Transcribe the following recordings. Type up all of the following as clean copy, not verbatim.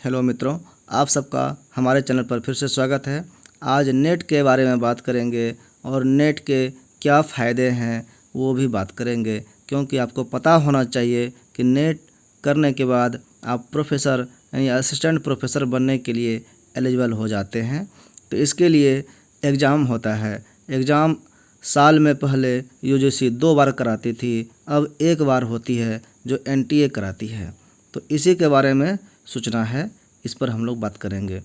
Hello मित्रों, आप सबका हमारे चैनल पर फिर से स्वागत है। आज नेट के बारे में बात करेंगे और नेट के क्या फ़ायदे हैं वो भी बात करेंगे, क्योंकि आपको पता होना चाहिए कि नेट करने के बाद आप प्रोफेसर यानी असिस्टेंट प्रोफेसर बनने के लिए एलिजिबल हो जाते हैं। तो इसके लिए एग्ज़ाम होता है। एग्ज़ाम साल में पहले यूजीसी 2 बार कराती थी, अब 1 बार होती है जो एनटीए कराती है। तो इसी के बारे में सूचना है, इस पर हम लोग बात करेंगे।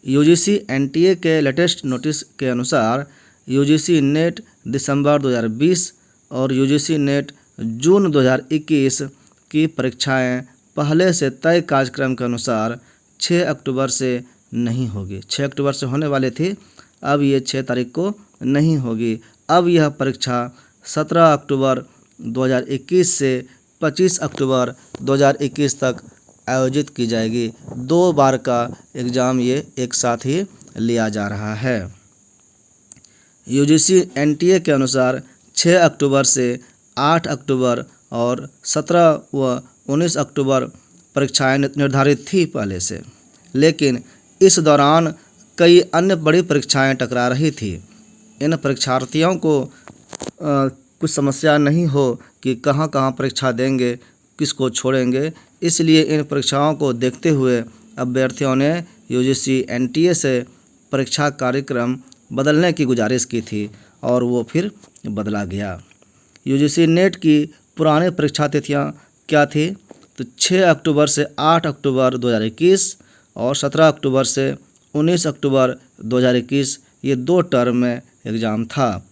यूजीसी एनटीए के लेटेस्ट नोटिस के अनुसार यूजीसी नेट दिसंबर 2020 और यूजीसी नेट जून 2021 की परीक्षाएं पहले से तय कार्यक्रम के अनुसार 6 अक्टूबर से नहीं होगी। 6 अक्टूबर से होने वाली थी, अब ये 6 तारीख को नहीं होगी। अब यह परीक्षा 17 अक्टूबर 2021 से 25 अक्टूबर 2021 तक आयोजित की जाएगी। 2 बार का एग्ज़ाम ये एक साथ ही लिया जा रहा है। यूजीसी एनटीए के अनुसार 6 अक्टूबर से 8 अक्टूबर और 17 व 19 अक्टूबर परीक्षाएं निर्धारित थी पहले से, लेकिन इस दौरान कई अन्य बड़ी परीक्षाएं टकरा रही थी। इन परीक्षार्थियों को कुछ समस्या नहीं हो कि कहां परीक्षा देंगे, किसको छोड़ेंगे, इसलिए इन परीक्षाओं को देखते हुए अभ्यर्थियों ने यूजीसी एनटीए से परीक्षा कार्यक्रम बदलने की गुजारिश की थी और वो फिर बदला गया। यूजीसी नेट की पुरानी परीक्षा तिथियां क्या थी? तो 6 अक्टूबर से 8 अक्टूबर 2021 और 17 अक्टूबर से 19 अक्टूबर 2021 ये 2 टर्म में एग्ज़ाम था।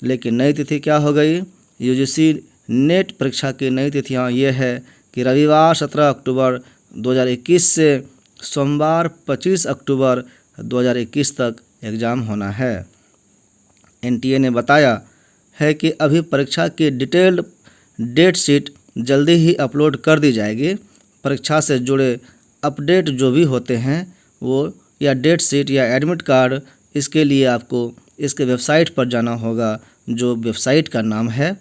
लेकिन नई तिथि क्या हो गई? यूजीसी नेट परीक्षा की नई तिथियां ये है कि रविवार 17 अक्टूबर 2021 से सोमवार 25 अक्टूबर 2021 तक एग्ज़ाम होना है। एनटीए ने बताया है कि अभी परीक्षा की डिटेल्ड डेट शीट जल्दी ही अपलोड कर दी जाएगी। परीक्षा से जुड़े अपडेट जो भी होते हैं वो या डेट शीट या एडमिट कार्ड, इसके लिए आपको इसके वेबसाइट पर जाना होगा, जो वेबसाइट का नाम है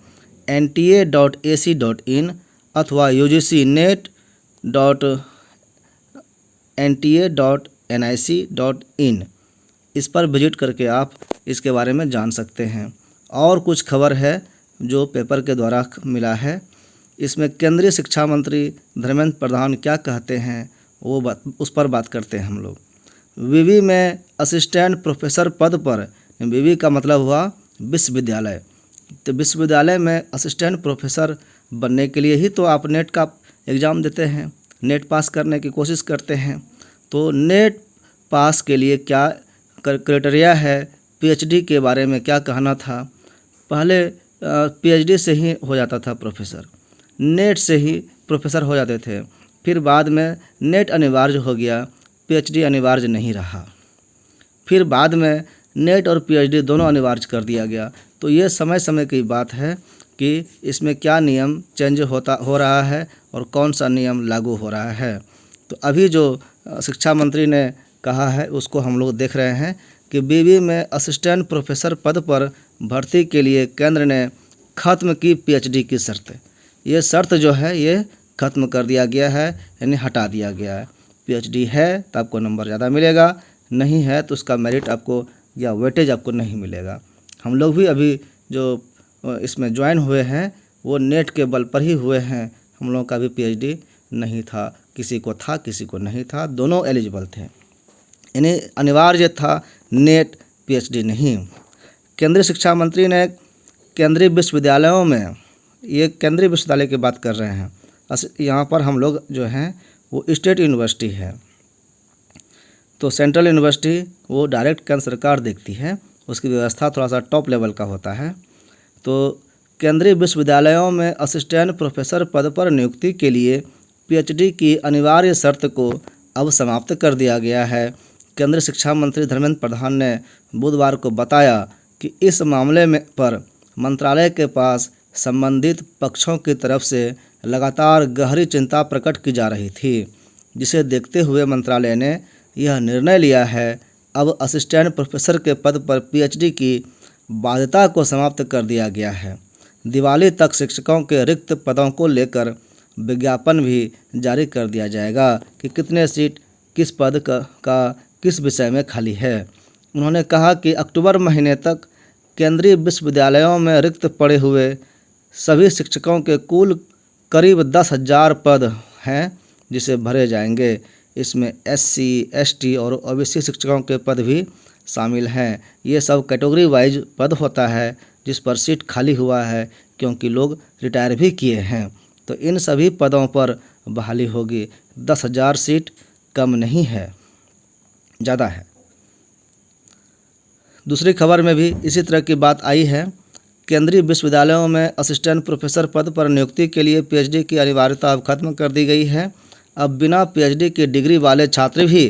nta.ac.in अथवा ugcnet.nta.nic.in। इस पर विजिट करके आप इसके बारे में जान सकते हैं। और कुछ खबर है जो पेपर के द्वारा मिला है, इसमें केंद्रीय शिक्षा मंत्री धर्मेंद्र प्रधान क्या कहते हैं वो उस पर बात करते हैं हम लोग। विवि में असिस्टेंट प्रोफेसर पद पर, विवि का मतलब हुआ विश्वविद्यालय, तो विश्वविद्यालय में असिस्टेंट प्रोफेसर बनने के लिए ही तो आप नेट का एग्ज़ाम देते हैं, नेट पास करने की कोशिश करते हैं। तो नेट पास के लिए क्या क्राइटेरिया है, पीएचडी के बारे में क्या कहना था? पहले पीएचडी से ही हो जाता था प्रोफेसर, नेट से ही प्रोफेसर हो जाते थे। फिर बाद में नेट अनिवार्य हो गया, पीएचडी अनिवार्य नहीं रहा। फिर बाद में नेट और पीएचडी दोनों अनिवार्य कर दिया गया। तो ये समय समय की बात है कि इसमें क्या नियम चेंज हो रहा है और कौन सा नियम लागू हो रहा है। तो अभी जो शिक्षा मंत्री ने कहा है उसको हम लोग देख रहे हैं कि विवि में असिस्टेंट प्रोफेसर पद पर भर्ती के लिए केंद्र ने ख़त्म की पीएचडी की शर्त। ये शर्त जो है ये ख़त्म कर दिया गया है, यानी हटा दिया गया है। पीएचडी है तो आपको नंबर ज़्यादा मिलेगा, नहीं है तो उसका मेरिट आपको या वेटेज आपको नहीं मिलेगा। हम लोग भी अभी जो इसमें ज्वाइन हुए हैं वो नेट के बल पर ही हुए हैं। हम लोगों का भी पीएचडी नहीं था, किसी को था किसी को नहीं था, दोनों एलिजिबल थे। यानी अनिवार्य था नेट, पीएचडी नहीं। केंद्रीय शिक्षा मंत्री ने केंद्रीय विश्वविद्यालयों में, ये केंद्रीय विश्वविद्यालय की बात कर रहे हैं, यहाँ पर हम लोग जो हैं वो स्टेट यूनिवर्सिटी है, तो सेंट्रल यूनिवर्सिटी वो डायरेक्ट केंद्र सरकार देखती है, उसकी व्यवस्था थोड़ा सा टॉप लेवल का होता है। तो केंद्रीय विश्वविद्यालयों में असिस्टेंट प्रोफेसर पद पर नियुक्ति के लिए पीएचडी की अनिवार्य शर्त को अब समाप्त कर दिया गया है। केंद्रीय शिक्षा मंत्री धर्मेंद्र प्रधान ने बुधवार को बताया कि इस मामले में पर मंत्रालय के पास संबंधित पक्षों की तरफ से लगातार गहरी चिंता प्रकट की जा रही थी, जिसे देखते हुए मंत्रालय ने यह निर्णय लिया है। अब असिस्टेंट प्रोफेसर के पद पर पीएचडी की बाध्यता को समाप्त कर दिया गया है। दिवाली तक शिक्षकों के रिक्त पदों को लेकर विज्ञापन भी जारी कर दिया जाएगा कि कितने सीट किस पद का किस विषय में खाली है। उन्होंने कहा कि अक्टूबर महीने तक केंद्रीय विश्वविद्यालयों में रिक्त पड़े हुए सभी शिक्षकों के कुल करीब 10,000 पद हैं जिसे भरे जाएंगे। इसमें SC, ST और OBC शिक्षकों के पद भी शामिल हैं। ये सब कैटेगरी वाइज पद होता है जिस पर सीट खाली हुआ है क्योंकि लोग रिटायर भी किए हैं। तो इन सभी पदों पर बहाली होगी। 10,000 सीट कम नहीं है, ज़्यादा है। दूसरी खबर में भी इसी तरह की बात आई है। केंद्रीय विश्वविद्यालयों में असिस्टेंट प्रोफेसर पद पर नियुक्ति के लिए PhD की अनिवार्यता अब खत्म कर दी गई है। अब बिना PhD की डिग्री वाले छात्र भी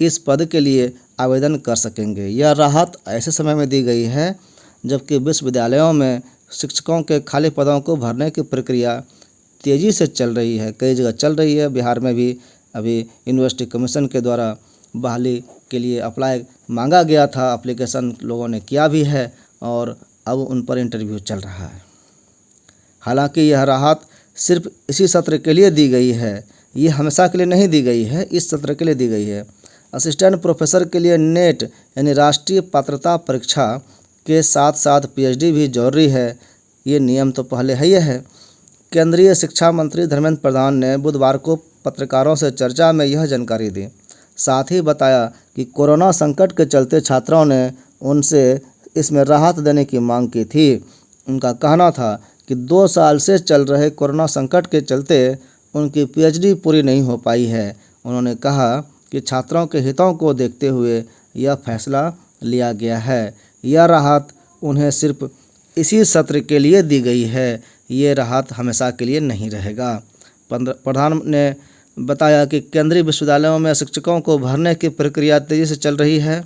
इस पद के लिए आवेदन कर सकेंगे। यह राहत ऐसे समय में दी गई है जबकि विश्वविद्यालयों में शिक्षकों के खाली पदों को भरने की प्रक्रिया तेज़ी से चल रही है। कई जगह चल रही है। बिहार में भी अभी यूनिवर्सिटी कमीशन के द्वारा बहाली के लिए अप्लाई मांगा गया था। एप्लीकेशन लोगों ने किया भी है और अब उन पर इंटरव्यू चल रहा है। हालांकि यह राहत सिर्फ इसी सत्र के लिए दी गई है, ये हमेशा के लिए नहीं दी गई है, इस सत्र के लिए दी गई है। असिस्टेंट प्रोफेसर के लिए नेट यानी राष्ट्रीय पात्रता परीक्षा के साथ साथ PhD भी जरूरी है। ये नियम तो पहले है ही है। केंद्रीय शिक्षा मंत्री धर्मेंद्र प्रधान ने बुधवार को पत्रकारों से चर्चा में यह जानकारी दी। साथ ही बताया कि कोरोना संकट के चलते छात्रों ने उनसे इसमें राहत देने की मांग की थी। उनका कहना था कि 2 साल से चल रहे कोरोना संकट के चलते उनकी PhD पूरी नहीं हो पाई है। उन्होंने कहा कि छात्रों के हितों को देखते हुए यह फैसला लिया गया है। यह राहत उन्हें सिर्फ इसी सत्र के लिए दी गई है, ये राहत हमेशा के लिए नहीं रहेगा। प्रधान ने बताया कि केंद्रीय विश्वविद्यालयों में शिक्षकों को भरने की प्रक्रिया तेज़ी से चल रही है।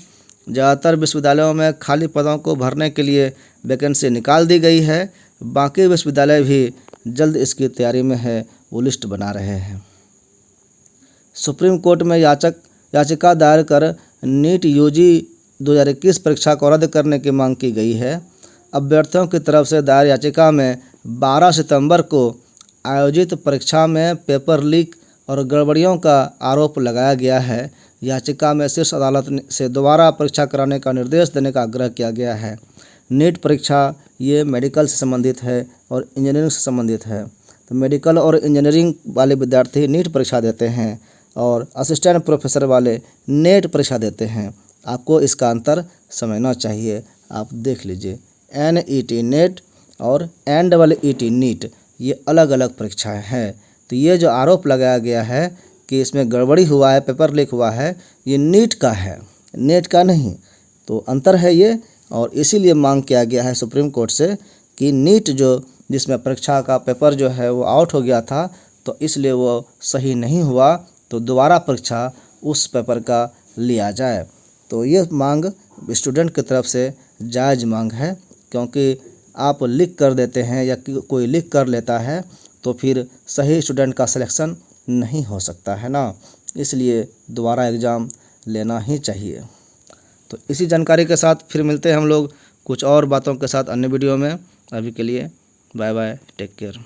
ज़्यादातर विश्वविद्यालयों में खाली पदों को भरने के लिए वैकेंसी निकाल दी गई है। बाकी विश्वविद्यालय भी जल्द इसकी तैयारी में है, वो लिस्ट बना रहे हैं। सुप्रीम कोर्ट में याचिका दायर कर नीट UG 2021 परीक्षा को रद्द करने की मांग की गई है। अभ्यर्थियों की तरफ से दायर याचिका में 12 सितंबर को आयोजित परीक्षा में पेपर लीक और गड़बड़ियों का आरोप लगाया गया है। याचिका में शीर्ष अदालत से दोबारा परीक्षा कराने का निर्देश देने का आग्रह किया गया है। नीट परीक्षा ये मेडिकल से संबंधित है और इंजीनियरिंग से संबंधित है। तो मेडिकल और इंजीनियरिंग वाले विद्यार्थी नीट परीक्षा देते हैं और असिस्टेंट प्रोफेसर वाले नेट परीक्षा देते हैं। आपको इसका अंतर समझना चाहिए। आप देख लीजिए, NET नेट और NEET नीट, ये अलग अलग परीक्षाएं हैं। तो ये जो आरोप लगाया गया है कि इसमें गड़बड़ी हुआ है, पेपर लीक हुआ है, ये नीट का है, नेट का नहीं। तो अंतर है ये, और इसीलिए मांग किया गया है सुप्रीम कोर्ट से कि नीट जो जिसमें परीक्षा का पेपर जो है वो आउट हो गया था, तो इसलिए वो सही नहीं हुआ, तो दोबारा परीक्षा उस पेपर का लिया जाए। तो ये मांग स्टूडेंट की तरफ से जायज़ मांग है, क्योंकि आप लिख कर देते हैं या कोई लिख कर लेता है तो फिर सही स्टूडेंट का सिलेक्शन नहीं हो सकता है ना, इसलिए दोबारा एग्ज़ाम लेना ही चाहिए। तो इसी जानकारी के साथ फिर मिलते हैं हम लोग कुछ और बातों के साथ अन्य वीडियो में। अभी के लिए बाय बाय, टेक केयर।